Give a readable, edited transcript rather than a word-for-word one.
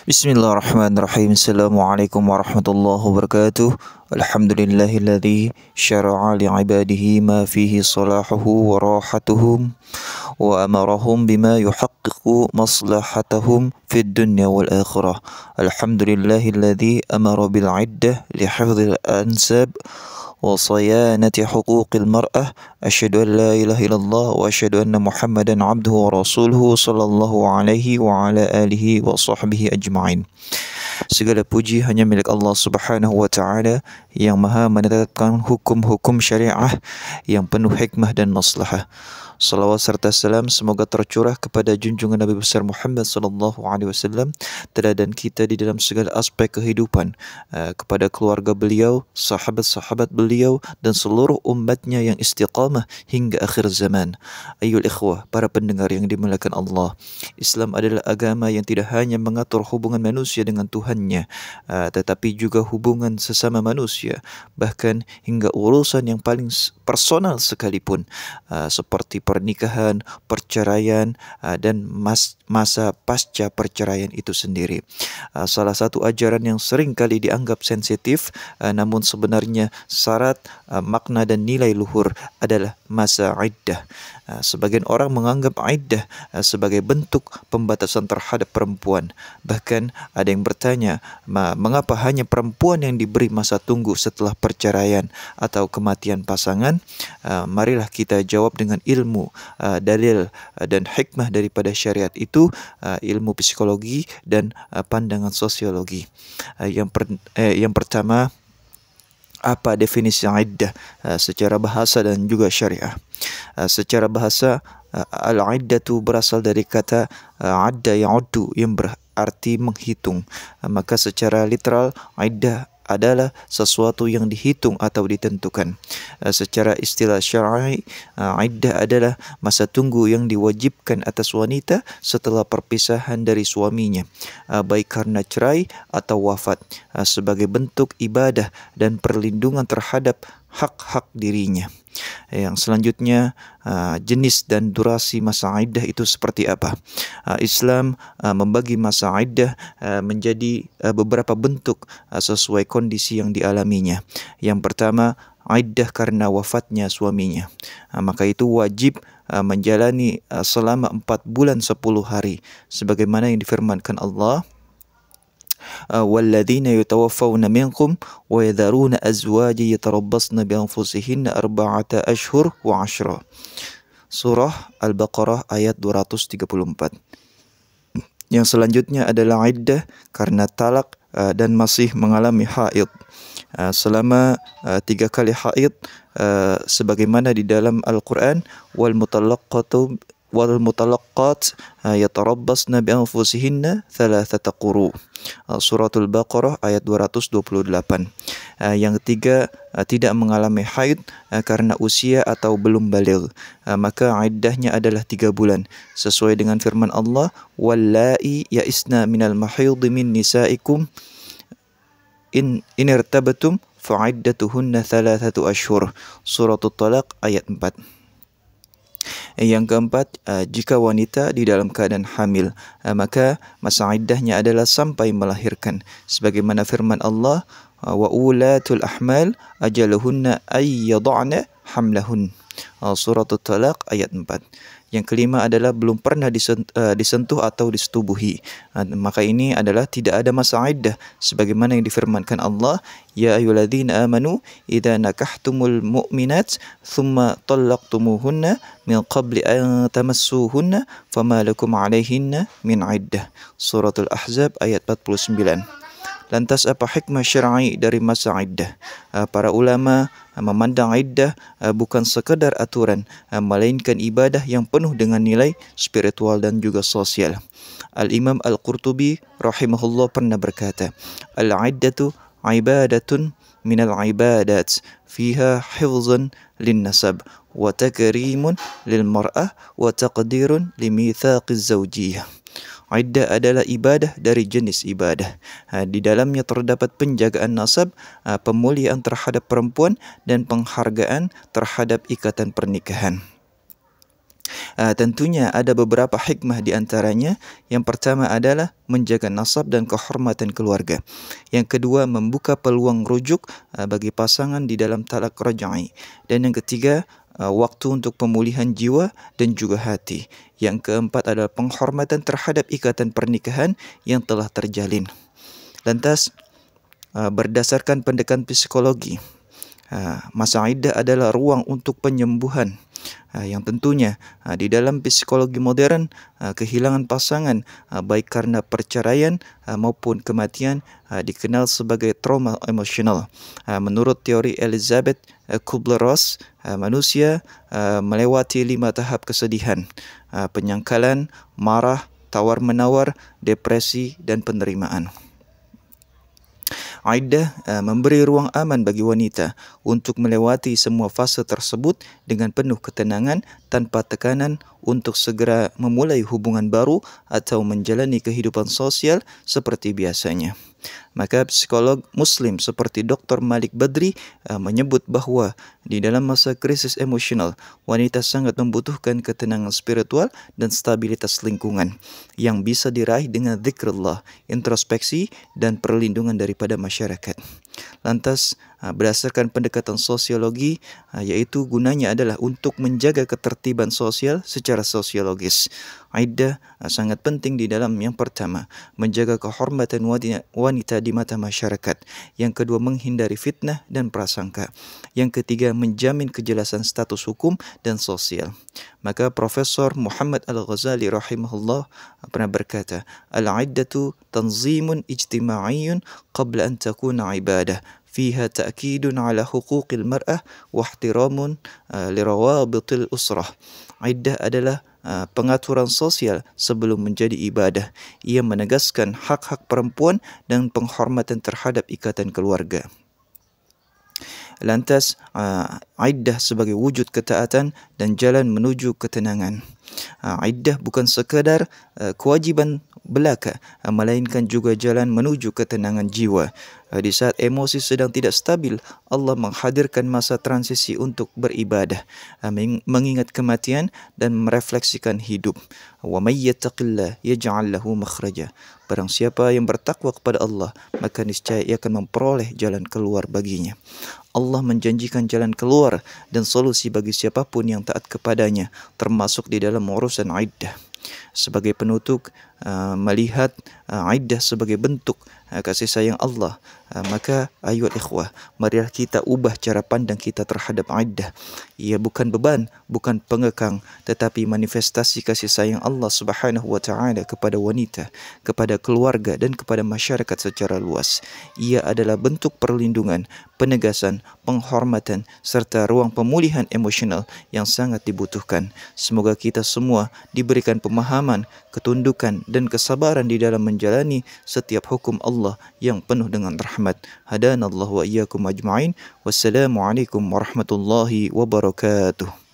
Bismillahirrahmanirrahim. Assalamualaikum warahmatullahi wabarakatuh. Alhamdulillahilladzi syara'a li'ibadihi ma fihi salahuhu wa rahatuhum wa amarahum bima yuhaqqiqu maslahatahum fid dunya wal akhirah. Alhamdulillahilladzi amara bil 'iddah li hifdzil ansab wa sayanati huquqil mar'ah. Asyhadu an la ilaha illallah wa asyhadu anna Muhammadan 'abduhu wa rasuluhu sallallahu alaihi wa ala alihi wa sahbihi ajma'in. Segala puji hanya milik Allah Subhanahu wa taala yang Maha menetapkan hukum-hukum syariah yang penuh hikmah dan maslahah. Salawat serta salam semoga tercurah kepada junjungan Nabi besar Muhammad sallallahu alaihi wasallam, teladan kita di dalam segala aspek kehidupan, kepada keluarga beliau, sahabat-sahabat beliau dan seluruh umatnya yang istiqamah hingga akhir zaman. Ayyul ikhwah, para pendengar yang dimuliakan Allah, Islam adalah agama yang tidak hanya mengatur hubungan manusia dengan Tuhannya, tetapi juga hubungan sesama manusia, bahkan hingga urusan yang paling personal sekalipun, seperti pernikahan, perceraian, dan masa pasca perceraian itu sendiri. Salah satu ajaran yang sering kali dianggap sensitif, namun sebenarnya syarat, makna dan nilai luhur adalah masa iddah. Sebagian orang menganggap iddah sebagai bentuk pembatasan terhadap perempuan. Bahkan ada yang bertanya, mengapa hanya perempuan yang diberi masa tunggu setelah perceraian atau kematian pasangan? Marilah kita jawab dengan ilmu, dalil dan hikmah daripada syariat itu, ilmu psikologi dan pandangan sosiologi. Yang pertama, apa definisi iddah secara bahasa dan juga syariah? Secara bahasa, al-iddatu berasal dari kata adda ya'uddu yang berarti menghitung. Maka secara literal, iddah adalah sesuatu yang dihitung atau ditentukan. Secara istilah syar'i, iddah adalah masa tunggu yang diwajibkan atas wanita setelah perpisahan dari suaminya, baik karena cerai atau wafat, sebagai bentuk ibadah dan perlindungan terhadap hak-hak dirinya. Yang selanjutnya, jenis dan durasi masa iddah itu seperti apa? Islam membagi masa iddah menjadi beberapa bentuk sesuai kondisi yang dialaminya. Yang pertama, iddah karena wafatnya suaminya. Maka itu wajib menjalani selama 4 bulan 10 hari sebagaimana yang difirmankan Allah, وَالَّذِينَ يُتَوَفَّوْنَ مِنْكُمْ وَيَذَرُونَ أَزْوَاجًا يَتَرَبَّصْنَ بِأَنْفُسِهِنَّ 4 أَشْهُرٍ وَعَشْرًا. Surah Al-Baqarah ayat 234. Yang selanjutnya adalah iddah karena talak dan masih mengalami haid selama 3 kali haid, sebagaimana di dalam Al-Quran, وَالْمُطَلَّقَّاتُ يَتَرَبَّصْنَ بِأَنْفُسِهِنَّ 3 قُرُوءٍ. Suratul Baqarah ayat 228. Yang ketiga, tidak mengalami haid karena usia atau belum baligh, maka iddahnya adalah 3 bulan sesuai dengan firman Allah, وَاللَّائِي يَئِسْنَ مِنَ الْمَحِيضِ مِنْ نِسَائِكُمْ إِنْ ارْتَبْتُمْ فَعِدَّتُهُنَّ 3 أشهر. Suratul Talaq ayat 4. Yang keempat, jika wanita di dalam keadaan hamil, maka masa iddahnya adalah sampai melahirkan, sebagaimana firman Allah, wa ulatul ahmal ajaluhunna ay yad'na hamlahun. Suratul Talaq ayat 4. Yang kelima adalah belum pernah disentuh atau disetubuhi, maka ini adalah tidak ada masa iddah, sebagaimana yang difirmankan Allah, ya ayyuhalladzina amanu idza nakahtumul mu'minat thumma talaqtumuhunna min qabli an tamassuhunna fama lakum 'alaihinna min iddah. Suratul Ahzab ayat 49. Lantas apa hikmah syar'i dari masa iddah? Para ulama memandang iddah bukan sekadar aturan, melainkan ibadah yang penuh dengan nilai spiritual dan juga sosial. Al-Imam Al-Qurtubi rahimahullah pernah berkata, al-iddatu ibadatun minal ibadat fiha hifzun lin-nasab wa takrimun lil mar'ah wa taqdirun limithaqiz zawjiyah. Iddah adalah ibadah dari jenis ibadah. Di dalamnya terdapat penjagaan nasab, pemuliaan terhadap perempuan, dan penghargaan terhadap ikatan pernikahan. Tentunya ada beberapa hikmah di antaranya. Yang pertama adalah menjaga nasab dan kehormatan keluarga. Yang kedua, membuka peluang rujuk bagi pasangan di dalam talak raj'i. Dan yang ketiga, waktu untuk pemulihan jiwa dan juga hati. Yang keempat adalah penghormatan terhadap ikatan pernikahan yang telah terjalin. Lantas, berdasarkan pendekatan psikologi, masa iddah adalah ruang untuk penyembuhan, yang tentunya di dalam psikologi modern, kehilangan pasangan baik karena perceraian maupun kematian dikenal sebagai trauma emosional. Menurut teori Elizabeth Kubler-Ross, manusia melewati 5 tahap kesedihan: penyangkalan, marah, tawar-menawar, depresi, dan penerimaan. Iddah memberi ruang aman bagi wanita untuk melewati semua fase tersebut dengan penuh ketenangan tanpa tekanan untuk segera memulai hubungan baru atau menjalani kehidupan sosial seperti biasanya. Maka psikolog Muslim seperti Dr. Malik Badri menyebut bahawa di dalam masa krisis emosional, wanita sangat membutuhkan ketenangan spiritual dan stabilitas lingkungan yang bisa diraih dengan zikrullah, introspeksi, dan perlindungan daripada masyarakat. Lantas, berdasarkan pendekatan sosiologi, iaitu gunanya adalah untuk menjaga ketertiban sosial secara sosiologis. Iddah sangat penting di dalam yang pertama, menjaga kehormatan wanita di mata masyarakat. Yang kedua, menghindari fitnah dan prasangka. Yang ketiga, menjamin kejelasan status hukum dan sosial. Maka Profesor Muhammad Al-Ghazali rahimahullah pernah berkata, "Al-iddatu tanzimun ijtima'iyyun qabla an takuna ibadah. Fiha ta'kidun ala huquqil mar'ah wa ihtiramun lirawabitil usrah." Iddah adalah pengaturan sosial sebelum menjadi ibadah. Ia menegaskan hak-hak perempuan dan penghormatan terhadap ikatan keluarga. Lantas, iddah sebagai wujud ketaatan dan jalan menuju ketenangan. Iddah bukan sekadar kewajiban belaka, melainkan juga jalan menuju ketenangan jiwa. Di saat emosi sedang tidak stabil, Allah menghadirkan masa transisi untuk beribadah, mengingat kematian dan merefleksikan hidup. Wa may yattaqillah yaj'al lahu makhraja. Barang siapa yang bertakwa kepada Allah, maka niscaya ia akan memperoleh jalan keluar baginya. Allah menjanjikan jalan keluar dan solusi bagi siapapun yang taat kepadanya, termasuk di dalam urusan iddah. Sebagai penutup, melihat iddah sebagai bentuk kasih sayang Allah, maka ayuhal ikhwah, marilah kita ubah cara pandang kita terhadap iddah. Ia bukan beban, bukan pengekang, tetapi manifestasi kasih sayang Allah Subhanahu wa taala kepada wanita, kepada keluarga, dan kepada masyarakat secara luas. Ia adalah bentuk perlindungan, penegasan, penghormatan, serta ruang pemulihan emosional yang sangat dibutuhkan. Semoga kita semua diberikan pemahaman, ketundukan, dan kesabaran di dalam menjalani setiap hukum Allah yang penuh dengan rahmat. Hadanallahu wa iyyakum ajma'in. Wassalamualaikum warahmatullahi wabarakatuh.